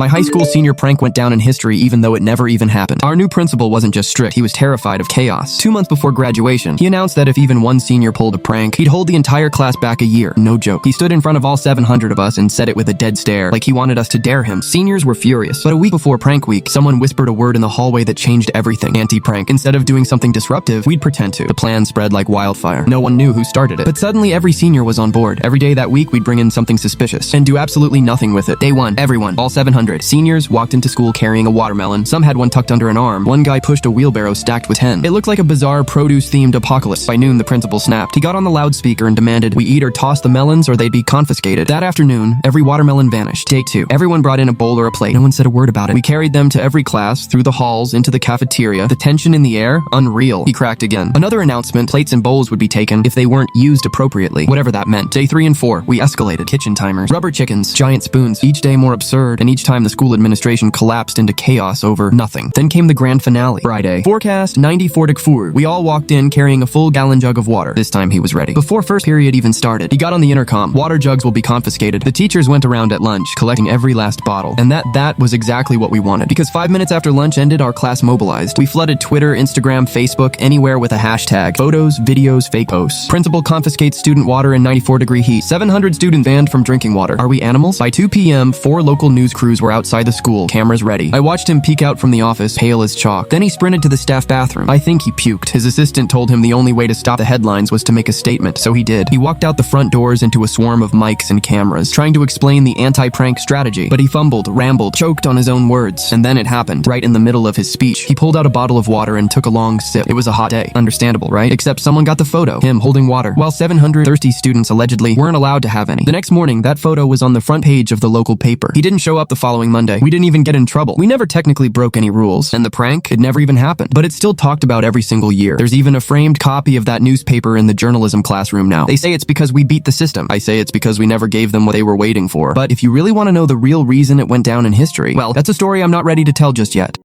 My high school senior prank went down in history even though it never even happened. Our new principal wasn't just strict, he was terrified of chaos. 2 months before graduation, he announced that if even one senior pulled a prank, he'd hold the entire class back a year. No joke. He stood in front of all 700 of us and said it with a dead stare, like he wanted us to dare him. Seniors were furious. But a week before prank week, someone whispered a word in the hallway that changed everything. Anti-prank. Instead of doing something disruptive, we'd pretend to. The plan spread like wildfire. No one knew who started it. But suddenly every senior was on board. Every day that week, we'd bring in something suspicious and do absolutely nothing with it. Day 1, everyone, all 700 seniors walked into school carrying a watermelon. Some had one tucked under an arm. One guy pushed a wheelbarrow stacked with 10. It looked like a bizarre produce-themed apocalypse. By noon, the principal snapped. He got on the loudspeaker and demanded we eat or toss the melons or they'd be confiscated. That afternoon, every watermelon vanished. Day 2, everyone brought in a bowl or a plate. No one said a word about it. We carried them to every class, through the halls, into the cafeteria. The tension in the air, unreal. He cracked again. Another announcement, plates and bowls would be taken if they weren't used appropriately, whatever that meant. Day 3 and 4, we escalated. Kitchen timers, rubber chickens, giant spoons, each day more absurd, and each time the school administration collapsed into chaos over nothing. Then came the grand finale. Friday, forecast 94 degrees. We all walked in carrying a full gallon jug of water. This time he was ready. Before first period even started, he got on the intercom. Water jugs will be confiscated. The teachers went around at lunch, collecting every last bottle. And that was exactly what we wanted. Because 5 minutes after lunch ended, our class mobilized. We flooded Twitter, Instagram, Facebook, anywhere with a hashtag. Photos, videos, fake posts. Principal confiscates student water in 94-degree heat. 700 students banned from drinking water. Are we animals? By 2 p.m., 4 local news crews were outside the school, cameras ready. I watched him peek out from the office, pale as chalk. Then he sprinted to the staff bathroom. I think he puked. His assistant told him the only way to stop the headlines was to make a statement, so he did. He walked out the front doors into a swarm of mics and cameras, trying to explain the anti-prank strategy, but he fumbled, rambled, choked on his own words. And then it happened. Right in the middle of his speech, he pulled out a bottle of water and took a long sip. It was a hot day. Understandable, right? Except someone got the photo. Him holding water, while 700 thirsty students allegedly weren't allowed to have any. The next morning, that photo was on the front page of the local paper. He didn't show up the following Monday. We didn't even get in trouble. We never technically broke any rules. And the prank, it never even happened. But it's still talked about every single year. There's even a framed copy of that newspaper in the journalism classroom now. They say it's because we beat the system. I say it's because we never gave them what they were waiting for. But if you really want to know the real reason it went down in history, well, that's a story I'm not ready to tell just yet.